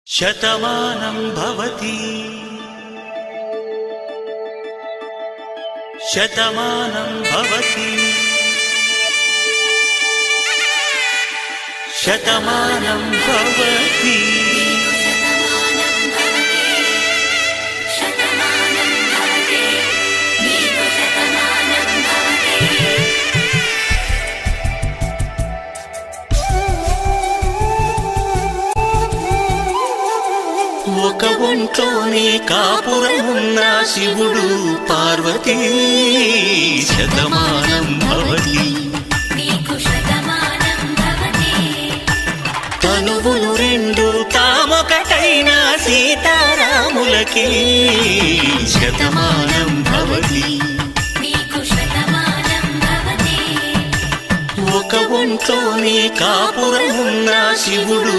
శతమానం భవతి శతమానం భవతి శతమానం భవతి ఒక ఒంట్లోనే కాపురమున్న శివుడు పార్వతీ శతమానం భవతి తనువులు రెండు తామొకటైన సీతారాములకి శతమానం భవతి ఒక ఒంట్లోనే కాపురమున్న శివుడు